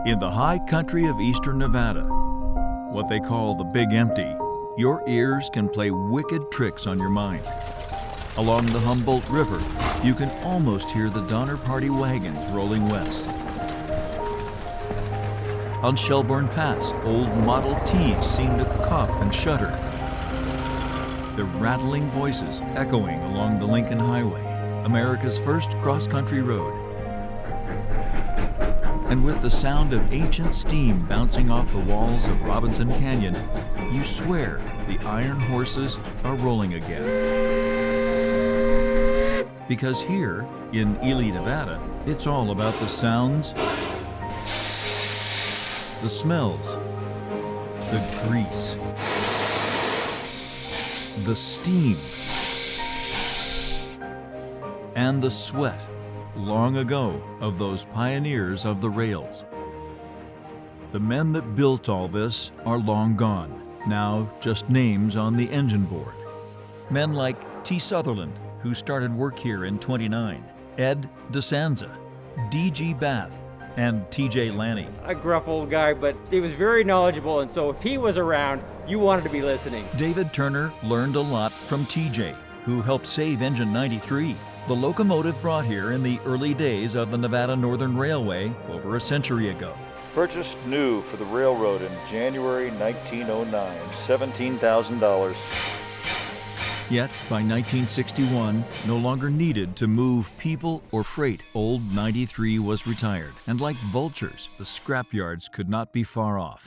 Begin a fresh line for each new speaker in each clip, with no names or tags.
In the high country of eastern Nevada, what they call the Big Empty, your ears can play wicked tricks on your mind. Along the Humboldt River, you can almost hear the Donner Party wagons rolling west. On Shelburne Pass, old Model Ts seem to cough and shudder, their rattling voices echoing along the Lincoln Highway, America's first cross-country road. And with the sound of ancient steam bouncing off the walls of Robinson Canyon, you swear the iron horses are rolling again. Because here, in Ely, Nevada, it's all about the sounds, the smells, the grease, the steam, and the sweat, long ago, of those pioneers of the rails. The men that built all this are long gone, now just names on the engine board. Men like T. Sutherland, who started work here in '29, Ed DeSanza, D.G. Bath, and T.J. Lanny.
A gruff old guy, but he was very knowledgeable, and so if he was around, you wanted to be listening.
David Turner learned a lot from T.J., who helped save Engine 93, the locomotive brought here in the early days of the Nevada Northern Railway over a century ago.
Purchased new for the railroad in January 1909, $17,000.
Yet, by 1961, no longer needed to move people or freight, old 93 was retired. And like vultures, the scrapyards could not be far off.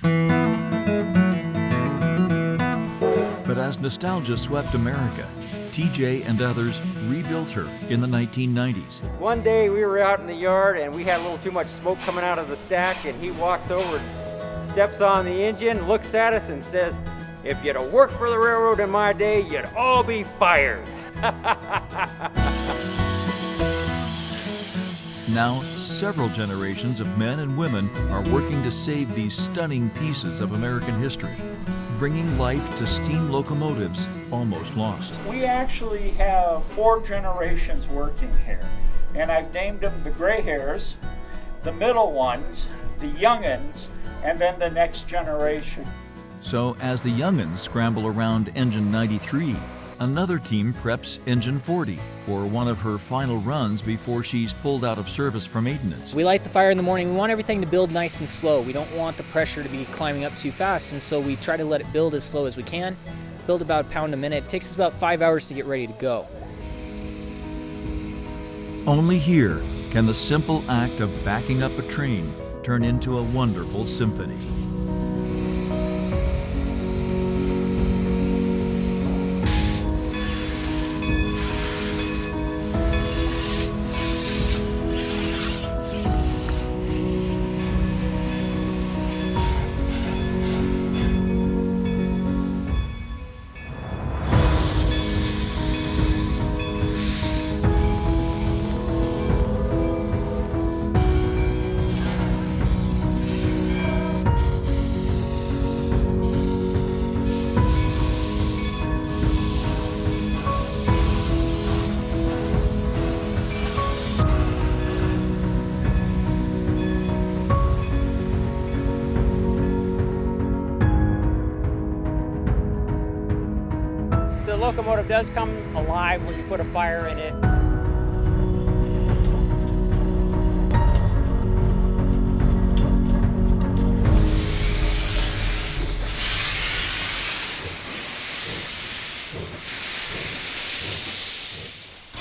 But as nostalgia swept America, TJ and others rebuilt her in the 1990s.
One day we were out in the yard and we had a little too much smoke coming out of the stack, and he walks over, steps on the engine, looks at us and says, "If you'd have worked for the railroad in my day, you'd all be fired."
Now, several generations of men and women are working to save these stunning pieces of American history, bringing life to steam locomotives almost lost.
We actually have 4 generations working here, and I've named them the gray hairs, the middle ones, the young'uns, and then the next generation.
So as the young'uns scramble around Engine 93, another team preps Engine 40 for one of her final runs before she's pulled out of service for maintenance.
We light the fire in the morning. We want everything to build nice and slow. We don't want the pressure to be climbing up too fast, and so we try to let it build as slow as we can. Build about a pound a minute. It takes us about 5 hours to get ready to go.
Only here can the simple act of backing up a train turn into a wonderful symphony.
The locomotive does come alive when you put a fire in it.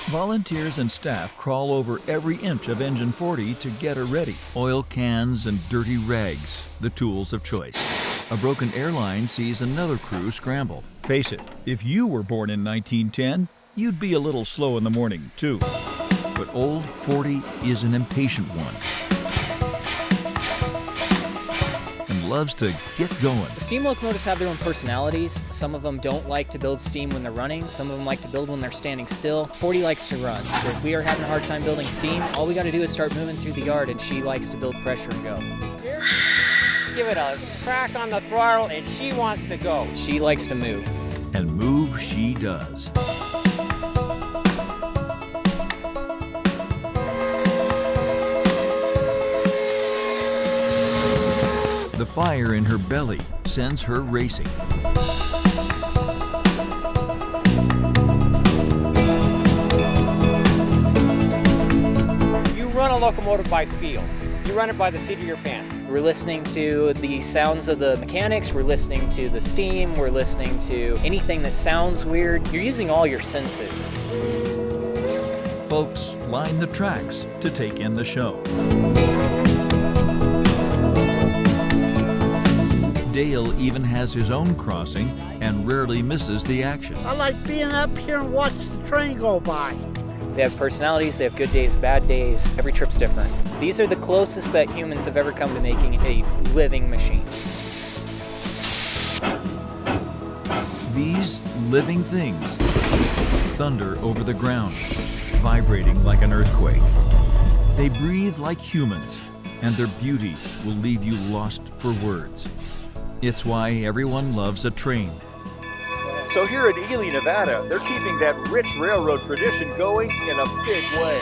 Volunteers and staff crawl over every inch of Engine 40 to get her ready. Oil cans and dirty rags, the tools of choice. A broken airline sees another crew scramble. Face it, if you were born in 1910, you'd be a little slow in the morning, too. But old 40 is an impatient one and loves to get going.
Steam locomotives have their own personalities. Some of them don't like to build steam when they're running. Some of them like to build when they're standing still. 40 likes to run. So if we are having a hard time building steam, all we got to do is start moving through the yard, and she likes to build pressure and go.
Give it a crack on the throttle and she wants to go.
She likes to move.
And move she does. The fire in her belly sends her racing.
You run a locomotive by feel. You run it by the seat of your pants.
We're listening to the sounds of the mechanics, we're listening to the steam, we're listening to anything that sounds weird. You're using all your senses.
Folks line the tracks to take in the show. Dale even has his own crossing and rarely misses the action.
I like being up here and watching the train go by.
They have personalities, they have good days, bad days. Every trip's different. These are the closest that humans have ever come to making a living machine.
These living things thunder over the ground, vibrating like an earthquake. They breathe like humans, and their beauty will leave you lost for words. It's why everyone loves a train.
So here in Ely, Nevada, they're keeping that rich railroad tradition going in a big way.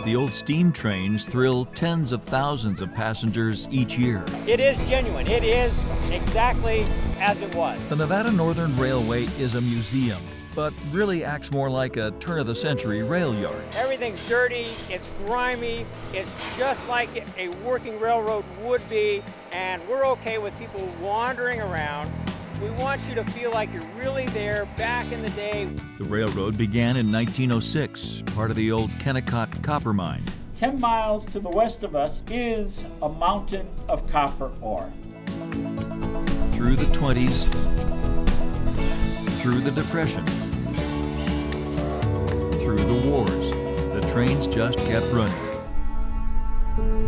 The old steam trains thrill tens of thousands of passengers each year.
It is genuine. It is exactly as it was.
The Nevada Northern Railway is a museum, but really acts more like a turn-of-the-century rail yard.
Everything's dirty, it's grimy, it's just like a working railroad would be, and we're okay with people wandering around. We want you to feel like you're really there back in the day.
The railroad began in 1906, part of the old Kennecott copper mine.
10 miles to the west of us is a mountain of copper ore.
Through the 20s, through the Depression, through the wars, the trains just kept running.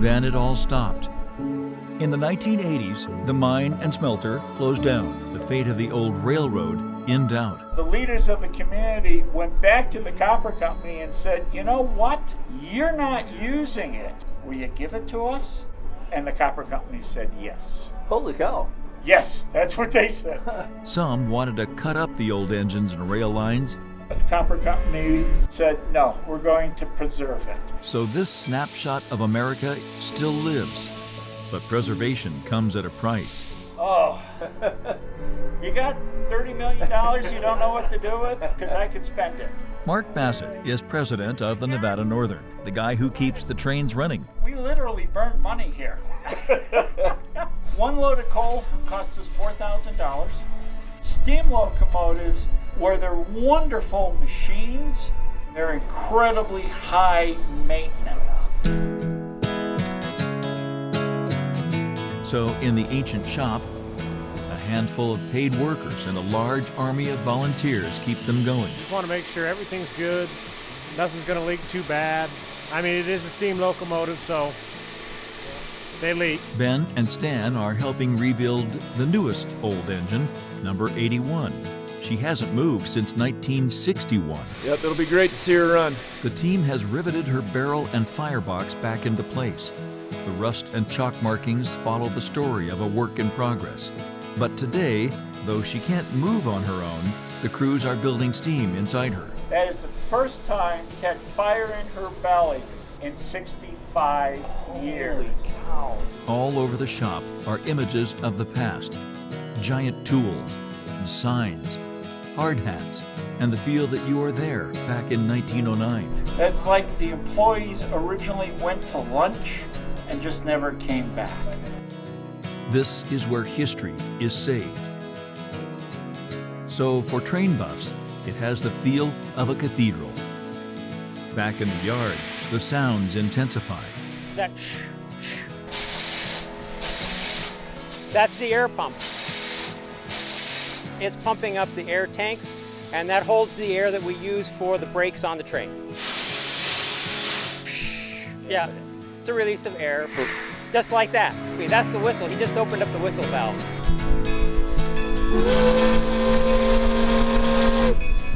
Then it all stopped. In the 1980s, the mine and smelter closed down, the fate of the old railroad in doubt.
The leaders of the community went back to the copper company and said, you know what? You're not using it. Will you give it to us? And the copper company said yes.
Holy cow.
Yes, that's what they said.
Some wanted to cut up the old engines and rail lines,
The copper company said, no, we're going to preserve it.
so this snapshot of America still lives. But preservation comes at a price.
Oh, you got $30 million you don't know what to do with? Because I could spend it.
Mark Bassett is president of the Nevada Northern, the guy who keeps the trains running.
We literally burn money here. One load of coal costs us $4,000. Steam locomotives, where they're wonderful machines, they're incredibly high maintenance.
So in the ancient shop, a handful of paid workers and a large army of volunteers keep them going.
Just want to make sure everything's good, nothing's going to leak too bad. I mean, it is a steam locomotive, so they leak.
Ben and Stan are helping rebuild the newest old engine, number 81. She hasn't moved since 1961.
Yep, it'll be great to see her run.
The team has riveted her barrel and firebox back into place. The rust and chalk markings follow the story of a work in progress. But today, though she can't move on her own, the crews are building steam inside her.
That is the first time she's had fire in her belly in 65 years.
All over the shop are images of the past. Giant tools, signs, hard hats, and the feel that you were there back in 1909.
That's like the employees originally went to lunch and just never came back.
This is where history is saved. So for train buffs, it has the feel of a cathedral. Back in the yard, the sounds intensify.
That that's the air pump. It's pumping up the air tanks, and that holds the air that we use for the brakes on the train. Yeah, it's a release of air, just like that. Okay, that's the whistle. He just opened up the whistle valve.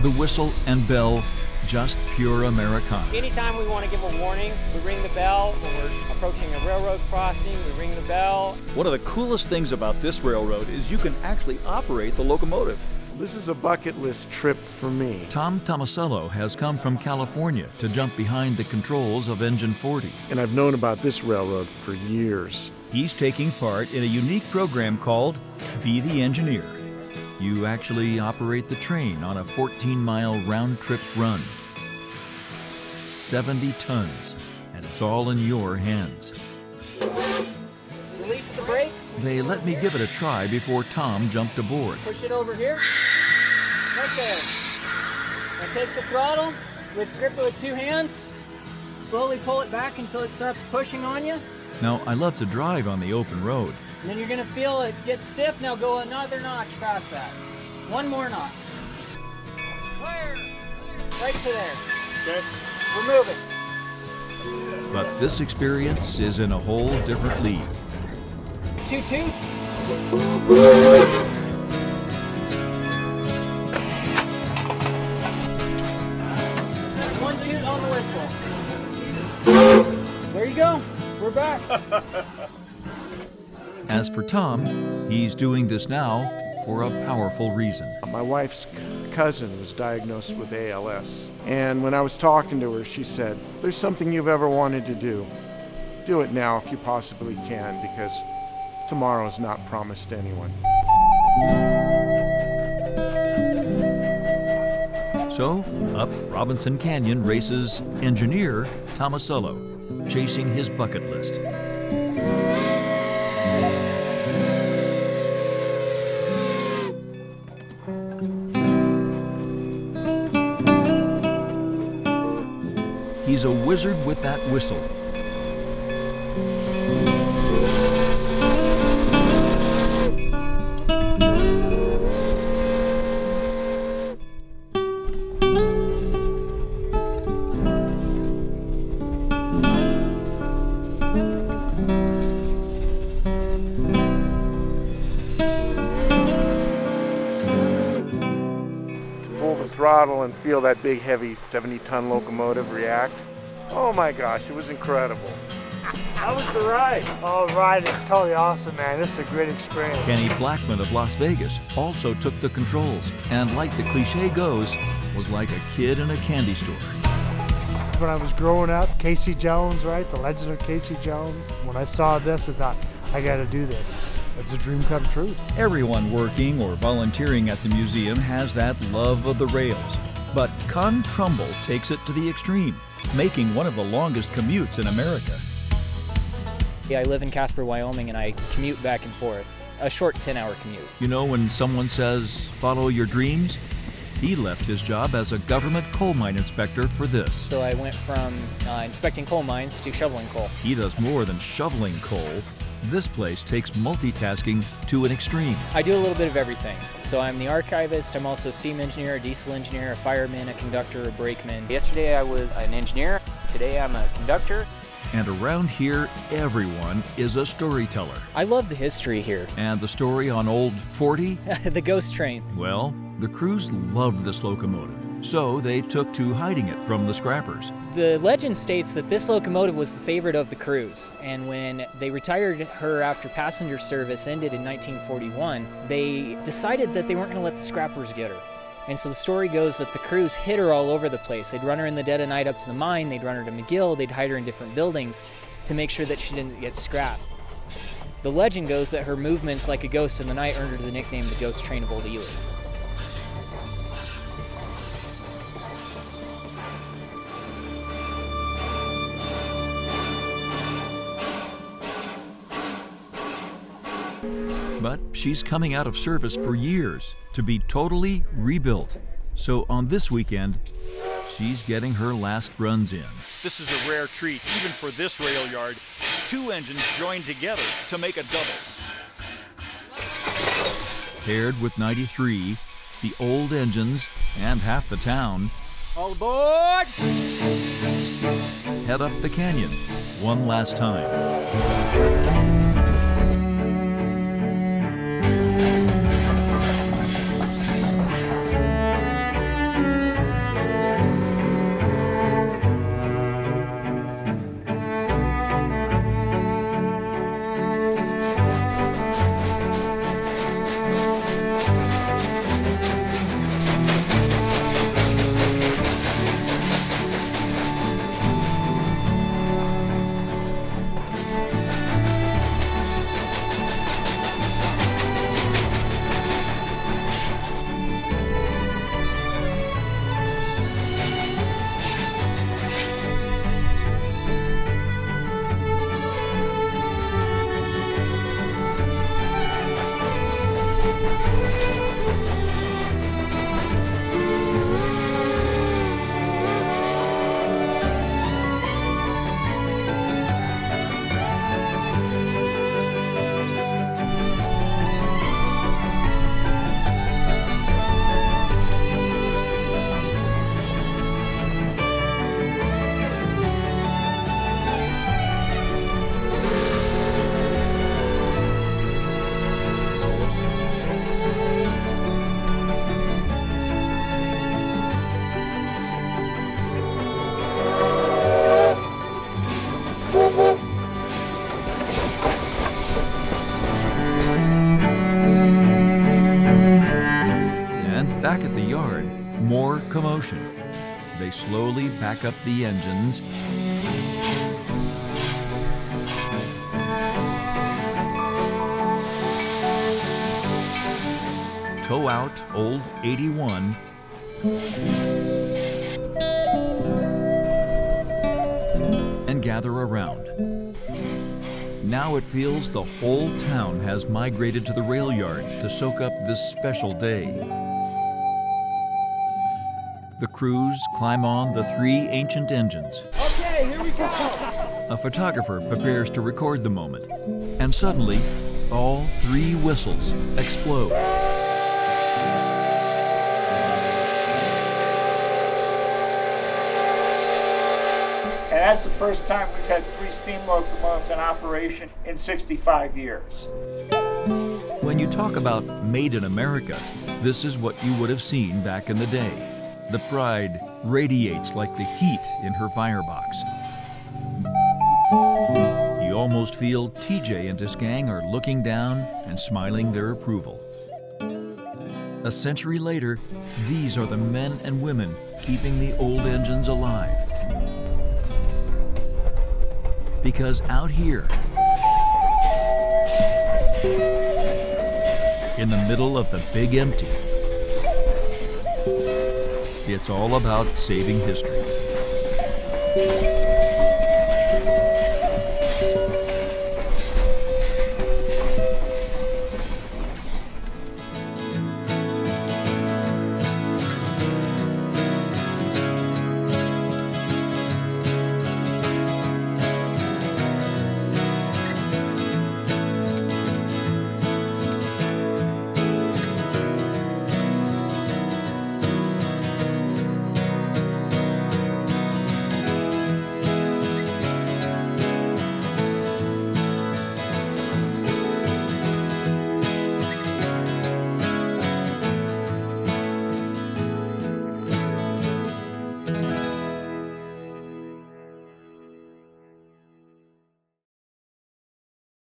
The whistle and bell, just pure Americana.
Anytime we want to give a warning, we ring the bell. When we're approaching a railroad crossing, we ring the bell.
One of the coolest things about this railroad is you can actually operate the locomotive.
This is a bucket list trip for me.
Tom Tomasello has come from California to jump behind the controls of Engine 40.
And I've known about this railroad for years.
He's taking part in a unique program called Be the Engineer. You actually operate the train on a 14-mile round-trip run. 70 tons, and it's all in your hands.
Release the brake.
They let me give it a try before Tom jumped aboard.
Push it over here. Right there. Now take the throttle, grip it with 2 hands. Slowly pull it back until it starts pushing on you.
Now, I love to drive on the open road.
And then you're gonna feel it get stiff. Now go another notch past that. 1 more notch. Clear. Right to there.
Okay.
We're moving.
But this experience is in a whole different league.
2 toots. 1 toot on the whistle. There you go. We're back.
As for Tom, he's doing this now for a powerful reason.
My wife's cousin was diagnosed with ALS. And when I was talking to her, she said, if there's something you've ever wanted to do it now if you possibly can, because tomorrow's not promised to anyone.
So, up Robinson Canyon races engineer Tomasello, chasing his bucket list. He's a wizard with that whistle.
Throttle and feel that big, heavy 70-ton locomotive react. Oh my gosh, it was incredible.
How was the ride?
Oh, ride is totally awesome, man. This is a great experience.
Kenny Blackman of Las Vegas also took the controls, and like the cliche goes, was like a kid in a candy store.
When I was growing up, Casey Jones, right? The legend of Casey Jones. When I saw this, I thought, I gotta do this. It's a dream come true.
Everyone working or volunteering at the museum has that love of the rails. But Con Trumbull takes it to the extreme, making one of the longest commutes in America.
Yeah, I live in Casper, Wyoming, and I commute back and forth. A short 10-hour commute.
You know when someone says, follow your dreams? He left his job as a government coal mine inspector for this.
So I went from inspecting coal mines to shoveling coal.
He does more than shoveling coal. This place takes multitasking to an extreme.
I do a little bit of everything. So I'm the archivist, I'm also a steam engineer, a diesel engineer, a fireman, a conductor, a brakeman. Yesterday I was an engineer, today I'm a conductor.
And around here, everyone is a storyteller.
I love the history here.
And the story on Old 40?
The ghost train.
Well, the crews loved this locomotive, so they took to hiding it from the scrappers.
The legend states that this locomotive was the favorite of the crews, and when they retired her after passenger service ended in 1941, they decided that they weren't going to let the scrappers get her. And so the story goes that the crews hid her all over the place. They'd run her in the dead of night up to the mine, they'd run her to McGill, they'd hide her in different buildings to make sure that she didn't get scrapped. The legend goes that her movements like a ghost in the night earned her the nickname the Ghost Train of Old Ely.
But she's coming out of service for years to be totally rebuilt. So on this weekend, she's getting her last runs in.
This is a rare treat, even for this rail yard. 2 engines joined together to make a double.
Paired with 93, the old engines, and half the town,
All aboard!
head up the canyon one last time. yard, more commotion. They slowly back up the engines. Tow out old 81. And gather around. Now it feels the whole town has migrated to the rail yard to soak up this special day. The crews climb on the 3 ancient engines.
Okay, here we go.
A photographer prepares to record the moment, and suddenly, all 3 whistles explode.
And that's the first time we've had 3 steam locomotives in operation in 65 years.
When you talk about Made in America, this is what you would have seen back in the day. The pride radiates like the heat in her firebox. You almost feel TJ and his gang are looking down and smiling their approval. A century later, these are the men and women keeping the old engines alive. Because out here, in the middle of the big empty, it's all about saving history.